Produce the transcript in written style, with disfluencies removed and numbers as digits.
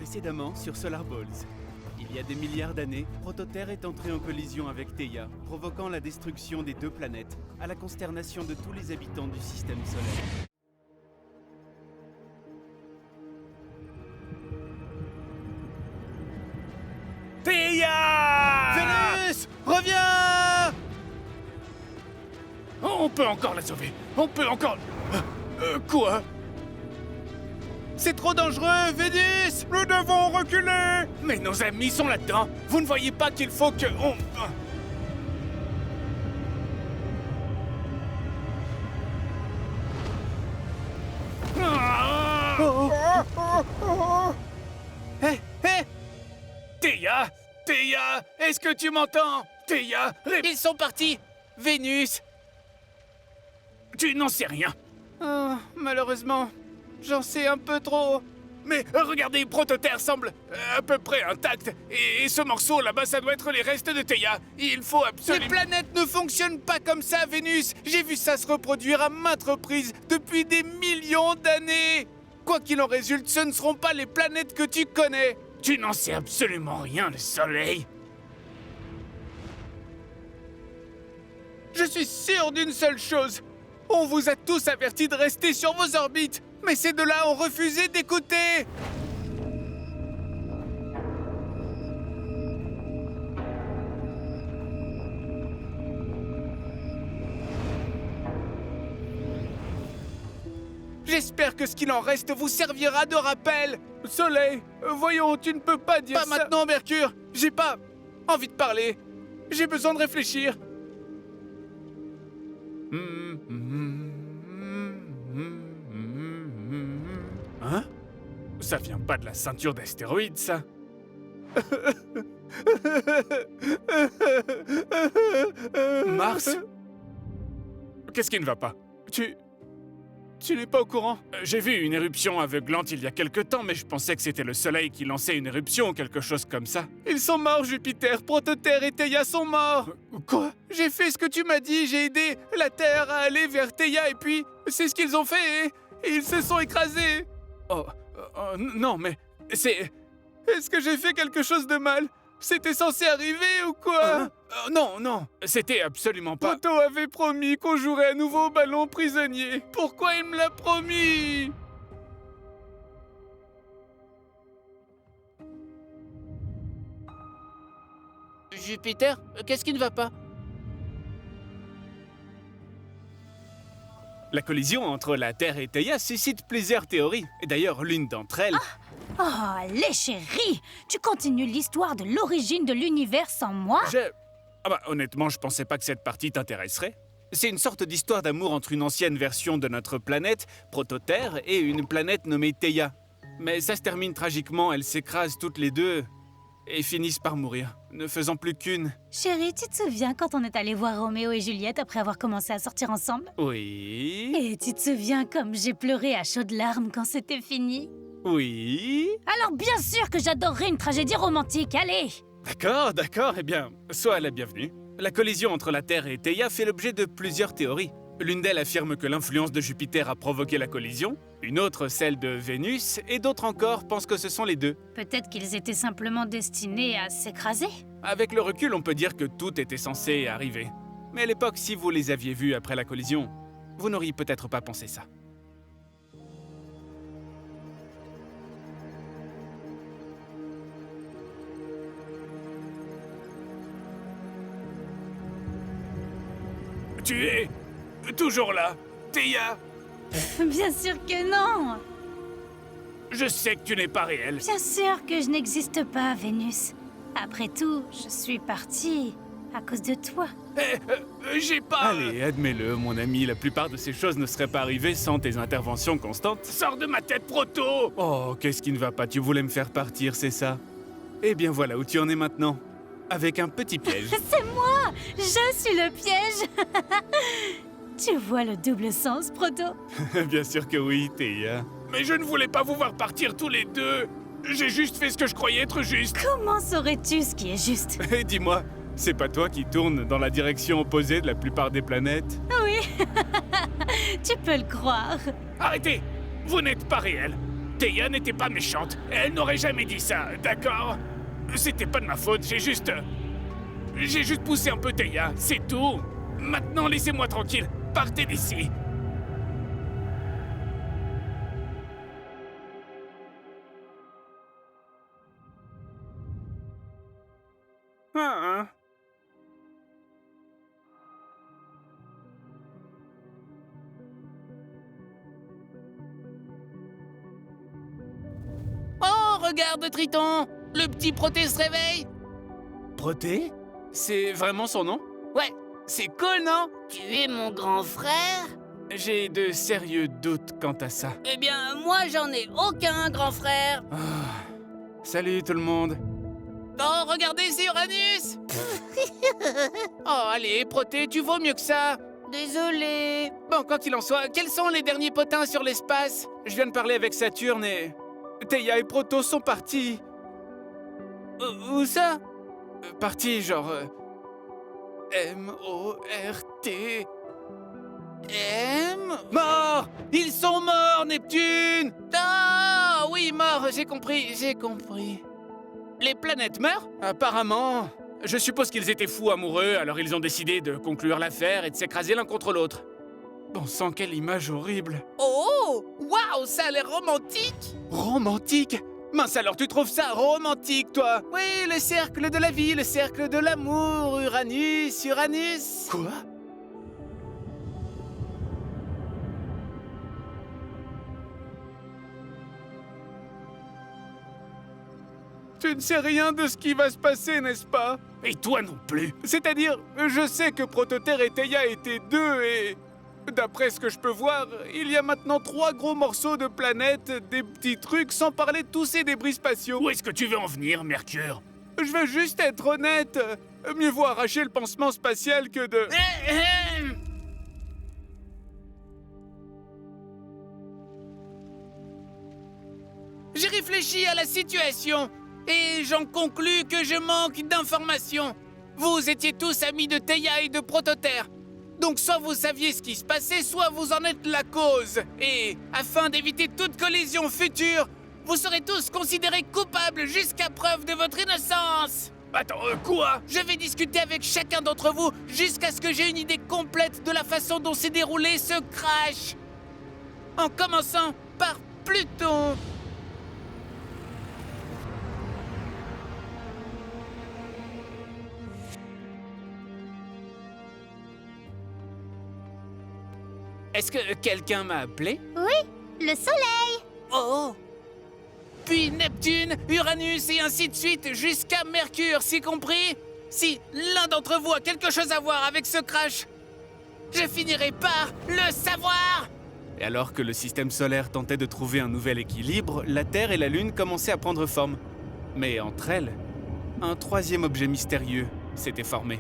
Précédemment sur Solar Balls. Il y a des milliards d'années, Prototerre est entré en collision avec Theia, provoquant la destruction des deux planètes, à la consternation de tous les habitants du système solaire. Theia! Vénus! Reviens! On peut encore la sauver. On peut encore... quoi? C'est trop dangereux, Vénus! Nous devons reculer! Mais nos amis sont là-dedans. Vous ne voyez pas qu'il faut que... Hé, hé! Theia! Theia! Est-ce que tu m'entends? Theia! Ils sont partis! Vénus! Tu n'en sais rien. Oh, malheureusement, j'en sais un peu trop. Mais regardez, Prototerre semble à peu près intact. Et ce morceau là-bas, ça doit être les restes de Theia. Il faut Les absolument... planètes ne fonctionnent pas comme ça, Vénus! J'ai vu ça se reproduire à maintes reprises depuis des millions d'années! Quoi qu'il en résulte, ce ne seront pas les planètes que tu connais! Tu n'en sais absolument rien, le Soleil. Je suis sûr d'une seule chose! On vous a tous avertis de rester sur vos orbites! Mais ces deux-là ont refusé d'écouter! J'espère que ce qu'il en reste vous servira de rappel! Soleil, voyons, tu ne peux pas dire ça... Pas maintenant, Mercure! J'ai pas envie de parler! J'ai besoin de réfléchir! Hein? Ça vient pas de la ceinture d'astéroïdes, ça? Mars? Qu'est-ce qui ne va pas? Tu n'es pas au courant? J'ai vu une éruption aveuglante il y a quelque temps, mais je pensais que c'était le Soleil qui lançait une éruption ou quelque chose comme ça. Ils sont morts, Jupiter, Prototerre et Theia sont morts! Quoi? J'ai fait ce que tu m'as dit, j'ai aidé la Terre à aller vers Theia et puis c'est ce qu'ils ont fait et ils se sont écrasés! Non, mais c'est... Est-ce que j'ai fait quelque chose de mal? C'était censé arriver ou quoi? Non, c'était absolument pas... Proto avait promis qu'on jouerait à nouveau au ballon prisonnier. Pourquoi il me l'a promis? Jupiter, qu'est-ce qui ne va pas? La collision entre la Terre et Theia suscite plusieurs théories. Et d'ailleurs, l'une d'entre elles... Oh, les chéris! Tu continues l'histoire de l'origine de l'univers sans moi? honnêtement, je pensais pas que cette partie t'intéresserait. C'est une sorte d'histoire d'amour entre une ancienne version de notre planète, Prototerre, et une planète nommée Theia. Mais ça se termine tragiquement, elles s'écrasent toutes les deux et finissent par mourir, ne faisant plus qu'une. Chérie, tu te souviens quand on est allé voir Roméo et Juliette après avoir commencé à sortir ensemble? Oui... Et tu te souviens comme j'ai pleuré à chaudes larmes quand c'était fini? Oui... Alors bien sûr que j'adorerais une tragédie romantique, allez! D'accord, eh bien, sois la bienvenue. La collision entre la Terre et Theia fait l'objet de plusieurs théories. L'une d'elles affirme que l'influence de Jupiter a provoqué la collision, une autre celle de Vénus, et d'autres encore pensent que ce sont les deux. Peut-être qu'ils étaient simplement destinés à s'écraser? Avec le recul, on peut dire que tout était censé arriver. Mais à l'époque, si vous les aviez vus après la collision, vous n'auriez peut-être pas pensé ça. Tu es toujours là, Theia? Bien sûr que non! Je sais que tu n'es pas réel. Bien sûr que je n'existe pas, Vénus. Après tout, je suis partie à cause de toi. J'ai pas... Allez, admets-le, mon ami, la plupart de ces choses ne seraient pas arrivées sans tes interventions constantes. Sors de ma tête, Proto! Oh, qu'est-ce qui ne va pas? Tu voulais me faire partir, c'est ça? Eh bien voilà où tu en es maintenant. Avec un petit piège. C'est moi! Je suis le piège! Tu vois le double sens, Proto? Bien sûr que oui, Theia. Mais je ne voulais pas vous voir partir tous les deux. J'ai juste fait ce que je croyais être juste. Comment saurais-tu ce qui est juste? Et dis-moi, c'est pas toi qui tournes dans la direction opposée de la plupart des planètes? Oui! Tu peux le croire. Arrêtez! Vous n'êtes pas réel. Théia n'était pas méchante. Elle n'aurait jamais dit ça, d'accord? C'était pas de ma faute, j'ai juste poussé un peu Théia, c'est tout. Maintenant, laissez-moi tranquille. Partez d'ici. Ah, Oh, regarde, Triton! Le petit Proté se réveille! Proté? C'est vraiment son nom? Ouais, c'est cool, non? Tu es mon grand frère? J'ai de sérieux doutes quant à ça. Eh bien, moi, j'en ai aucun, grand frère. Salut tout le monde. Oh, regardez, c'est Uranus! Oh, allez, Proté, tu vaux mieux que ça! Désolé. Bon, quoi qu'il en soit, quels sont les derniers potins sur l'espace? Je viens de parler avec Saturne et... Théia et Proto sont partis. Où ça? Partis, genre... M-O-R-T... M? Mort! Ils sont morts, Neptune! Ah, oui, mort, j'ai compris. Les planètes meurent? Apparemment... Je suppose qu'ils étaient fous amoureux, alors ils ont décidé de conclure l'affaire et de s'écraser l'un contre l'autre. Bon sang, quelle image horrible! Oh! Waouh, ça a l'air romantique! Romantique? Mince alors, tu trouves ça romantique, toi? Oui, le cercle de la vie, le cercle de l'amour, Uranus. Quoi? Tu ne sais rien de ce qui va se passer, n'est-ce pas? et toi non plus. C'est-à-dire, je sais que Prototerre et Théia étaient deux et... D'après ce que je peux voir, il y a maintenant 3 gros morceaux de planètes, des petits trucs, sans parler de tous ces débris spatiaux. Où est-ce que tu veux en venir, Mercure? Je veux juste être honnête. Mieux vaut arracher le pansement spatial que de... J'ai réfléchi à la situation et j'en conclus que je manque d'informations. Vous étiez tous amis de Théia et de Prototerre. Donc soit vous saviez ce qui se passait, soit vous en êtes la cause. Et afin d'éviter toute collision future, vous serez tous considérés coupables jusqu'à preuve de votre innocence. Attends, quoi? Je vais discuter avec chacun d'entre vous jusqu'à ce que j'ai une idée complète de la façon dont s'est déroulé ce crash. En commençant par Pluton. Est-ce que quelqu'un m'a appelé? Le soleil! Oh! Puis Neptune, Uranus et ainsi de suite jusqu'à Mercure, si compris? Si l'un d'entre vous a quelque chose à voir avec ce crash, je finirai par le savoir! Et alors que le système solaire tentait de trouver un nouvel équilibre, la Terre et la Lune commençaient à prendre forme. Mais entre elles, un troisième objet mystérieux s'était formé.